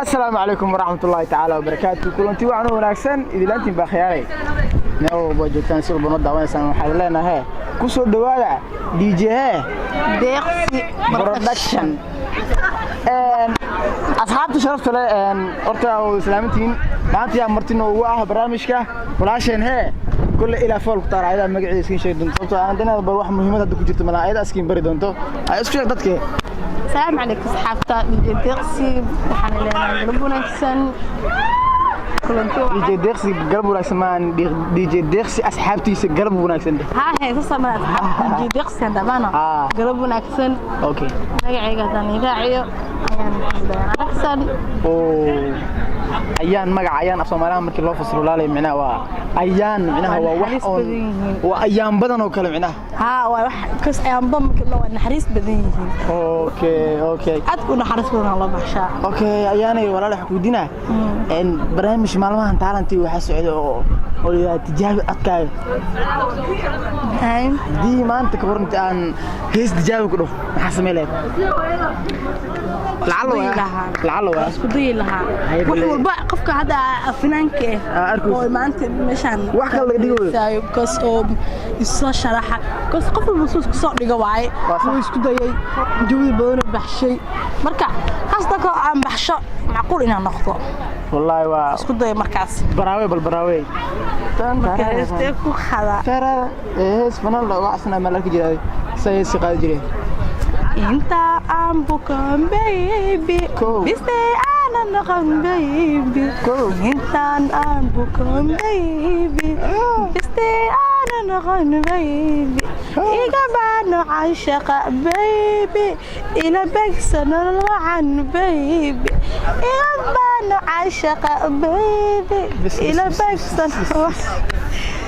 السلام عليكم ورحمة الله تعالى وبركاته. كلنتي وعنو وناكسن إذا أنتم بخياري. نو بوجودان سير بنود دعوانا سام حلنا ها. كسر دوايا دي جي deeqsi برودكشن. أصحاب تشرفت له أرتا وسلامتين. ما أنتي أمرتين وواه برامجك ولا شيء ها. كل إلى فوق طار هذا مقعد سكين شيء دونتو عندنا بروح مهمة هذا كجت من هذا سكين بري دونتو. أسكت دتك. السلام عليكم أصحابتا deeqsi waxaan leenahay galab wanaagsan دي جي ديكسي قلب وناكسن مان دي جي ديكسي أصحابتي قلب وناكسن ده ها هي تصمم أصحاب deeqsi عندنا galab wanaagsan أوكي magacayga hadaan idaaciyo ayaan wanaagsan oo ayaan magac ayaan af Soomaaliya markii loo fasiro laalay macnaha waa ayaan macnaha waa wax oo ayaan badan oo kale macnaha ها wax kas ayaan bam loo naxariis badan yihiin اوكي aad ku naxariis badan Allah baxsha اوكي ayaanay walaal wax ku dinaa in barnaamij maalmahan taalantii waxa socdo oo yaa tijaabi adkaayo hay di maanta ka warnta aan hees tijaabi ku dhuf maxaa sameeyay لعله isku day lahaa wax walba qofka hada finaanka oo maanta meeshan wax kale laga dhigo kaas oo isoo sharaxa kaas qof walba soo soo dhiga waay oo isku dayay jawi badan baxshay marka qasda ka aan baxsho macquul inaan noqdo wallahi waa isku day markaas براوي tan markaas ku xada ترى hees fanaan loo waxsana malaka jiray say siqaad jiray انت ام بكم بيبي بستي انا نغم بيبي انت ام بكم بيبي بستي انا نغم بيبي ايقابانو عاشق بيبي الى بكسن الوعن بيبي ايقابانو عاشق بيبي الى بكسن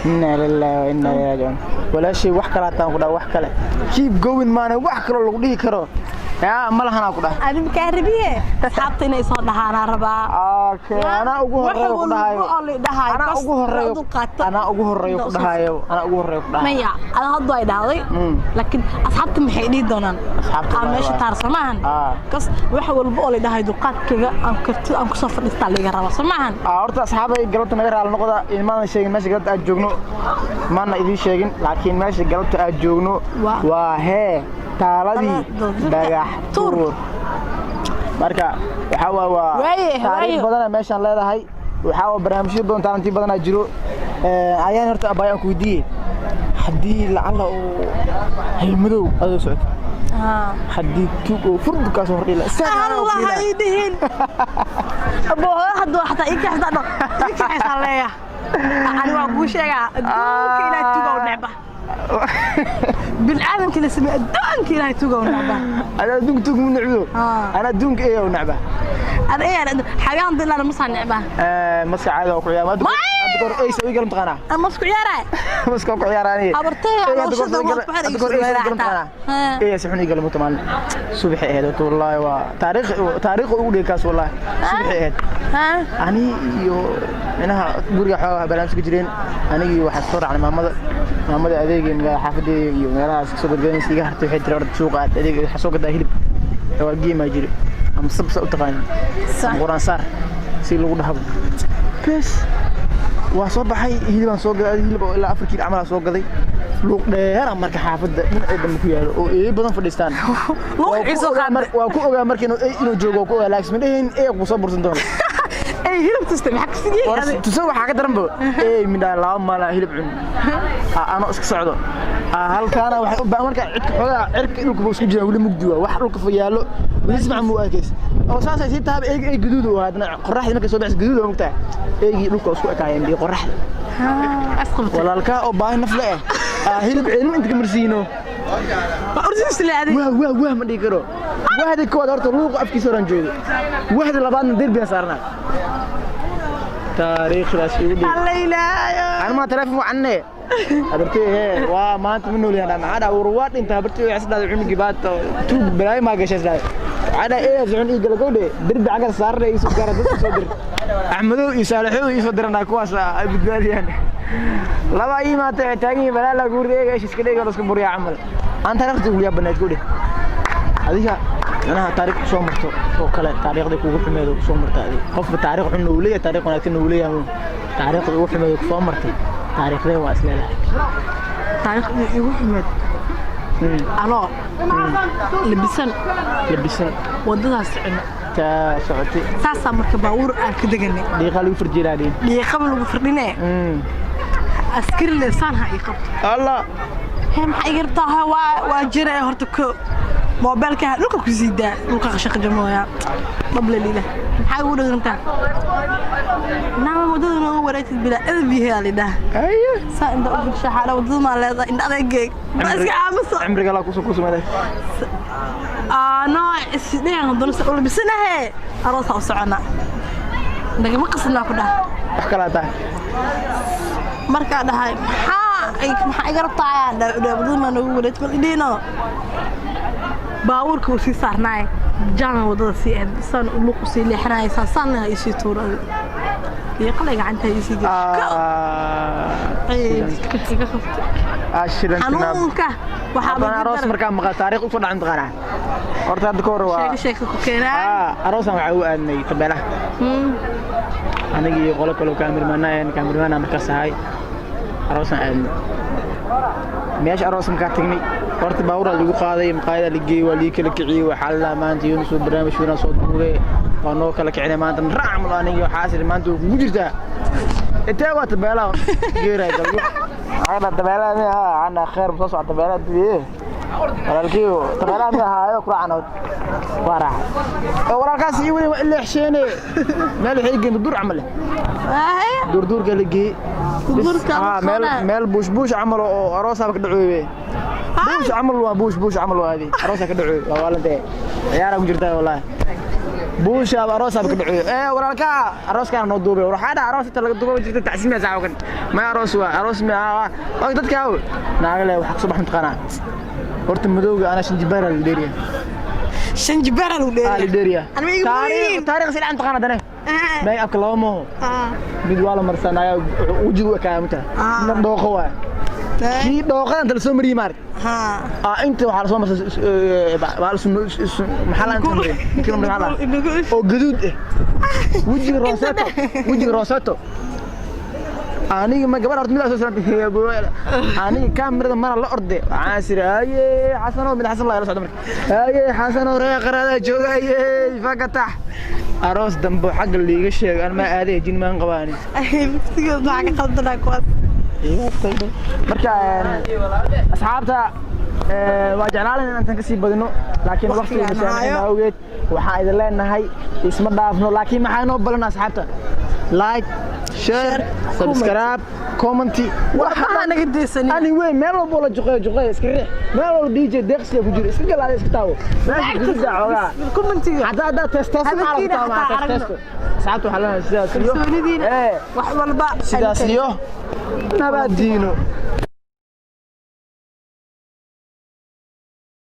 إنا لله وإنا إليه راجعون ولا شيء وحكلا تنقدا وحكلا keep going maana wax kale lagu dhigi karo yaa malahan ku dhahay adib kaaribiye asxaabta inay soo dhahaan rabaa okay ana ugu horeeyo ku dhahayo ana ugu horeeyo ku dhahayo maya ana hadda ay dhahday laakiin asxaabta maxay dhigi doonaan asxaabta meesha taar samahan kas wax walba oo la dhahay duqaadkiga aan karti aan ku soo fadhiistaa laga rabaa samahan horta asxaabay galabta naga raal noqda ilmahan sheegin meesha galabta aad joogno maana idin sheegin laakiin meesha galabta aad joogno waa hee taaladii dhagax tuur marka waxa waa taariikh badan meeshan leedahay waxa waa barnaamijyo badan taalantii badan jiro ayaan horta abayaan ku weydiiyay hadii lacala oo hilmadow adoo socdo hadii tuugo furdu ka soo hordhila Allah haydihin abo hadda xataa ii kaxdado ii kaxsaleeya ani waa ku sheegaa adduunka ila tuugo nacba بالعالم كله سمع الدنك لا توقع ونعبه أنا دونك توق من نعبه أنا دونك إيه ونعبه أنا إيه حاجة عندي أنا مصنع نعبه مسك عادة وقعيا ما أذكر إيه سوي قلم تقنا مسك عيارة مسك عياراني أبرتيه أذكر إيه قلم تقنا إيه سبحني قلم تمام صبح هذا والله وتاريخ أولي كاس والله صبح هذا أنا يو أنا برجع حوا برامج كجرين أنا يو حصور على محمد أديك من حافظي يوم أنا سوق الجنين سيجا حتى في حتة سوق أديك حسوق ده هلب توجيه ما يجري أم صب تقاني قران صار سيلو ده بس وصبح هي من سوق هلب إلا أفريقيا عمل سوق ذي لوق ده أنا مرك حافظ من أدم كيال وإيه بدن فلسطين وأكو أمر كانوا إنه جوجو كوا لاكس من إيه وصبر سندون اي هلب تستمع حق سيدي تسوي حاجه درنبو اي من لا ما لا هلب عن انا اسك سocdo halkaana waxay u baahan marka cid xogaa cirka inuu ku isku jiro wali mugdiwa wax dhulka fayaalo wali ismac mu akees oo saasay si taab ay guduud oo hadna qorraxda markay soo baxs guduud oo mugtaa eegi dhulka isku ekaayeen bi qorraxda asqal walaalka oo baahan nafle هلب علم أنت كمرسينو أرسل سلادي واه ما ديكرو واحد كود أرتو لوق أفكي سوران جودي واحد لبعض ندير بين صارنا تاريخ راسي أنا ما ترافع عني أبرتي هي وما أنت منو لي أنا معنا وروات أنت أبرتي عسد هذا عمي جبات تو بلاي ما قش هذا عدا إيه زعون إيه قال قولي درب عقل صار لي يسوق قرد يصدر أحمدو يصالحوا يصدرنا كواس بدالي يعني لما أي ما تاجي بلا لا قول إيه إيش كده قالوا سكبر يا عمل أنت رحت تقول يا بنات قولي هذيك أنا تاريخ سو مرتو أو كلا تاريخ ذي كوجو حميدو سو مرتو هذه قف بتاريخ إنه وليه تاريخ ونحن وليه مو تاريخ كوجو حميدو سو مرتو تاريخ ذي واسلة له تاريخ كوجو حميد أنا لبسان ودنا سعنا كسعتي ساسا مركباور كده جنة دي خلوا فرجيرادين دي خملوا فرجينا أسكر اللسان هاي قط الله هم حيقرطها واجرة هرتك موبايلك لوكا كزيدا لوكا خشق جموعة قبل ليلة حاول أنت نعم مدودنا وريت البلاد أذبي هالي ده أيه سائل ده أقول شحالة ودود ما لا إن هذا جيك بس عامس عمرك الله كوسو ماذا أنا السنين هذول سأقول بسنة هي أراس أوسعنا لكن ما قصنا كده أحكي لها تاع مركا ده هاي maxaa iga rabtaa dhaabadu ma nagu wareed idino baawurka uu si saarnay jana wadada si aad san u luq si leexnay san ay si tuurada iyo qalay gacanta ay si xanuunka waxaa baan aroos markaa maqal taariikh u soo dhacay taqaana horta hadda koor waa sheeko ku keenay aroosan waxa uu aadnay tabeelaha anigii qolo kale kaamirmaana markaas ahay aroosan aadnay meesha aroos markaa tagnay horta baawur lagu qaaday maqaayada la geeyay waa lii kala kiciyay waxa la maanta iyo soo barnaamij weyn soo duubay waa noo kala kicinay maanta raacmul aniga waxa asir maanta ugu jirtaa intee waa tabeelaha geeray dalbo ayda tabeelaha ana khair soo socda tabeelaha diye walaalkiyo tabeelaha ma haayo ku raacnood waa raac oo walaalkaas iyo wali ila xisheenay meel xigeen dur camal dur galigi meel buush camal oo aroosa ka dhacoobay buush camal waa hadi aroosa ka dhacoobay waa walaaltay ciyaar ku jirtaa wallahi buush aroosa ka dhacoobay walaalka arooska noo duubay waxaada aroosta laga duubay jirta tacsiimada saacan ma aroos ma waa dadka naagale wax ka soo baxan taqana horta madowga ana shanjibaar la dheeriya shanjibaar la dheeriya taariikh si aan taqana dane ما يأكل لامه بدوالة مرسنا يا وجهه كامتة ندوقه واي كي دوقه أنت لسه مري مار أنت وحال سوما وحال محل أنت مري كلام محل أو جدود وجه راسته أنا ما قبل أرد ملا أساسا يا أبو أنا كاميرا مرة الأرض عاسر أي حسن من حسن الله يرسل عمرك أي حسن وريق هذا جو أي فقطع أروس دمبو حق اللي يشيء أنا ما أدري جين ما نقباني بتقول معك خلطنا كواد مركا أصحابتها واجعنا لنا أن تنكسي بدنو لكن وقت المساعدة موجود وحايد لنا هاي اسم ضافنو لكن ما حينو بلنا أصحابتها لايك شير سبسكرايب كومنتي waxaan naga deesanay ani way meel walba la joqay iska riix meel walba DJ deeqsi ku jiro iska galaad iska taawo meel gudda xogaa commentiga hada testo saacadu halana sidaas iyo wax walba sidaas iyo nabadiino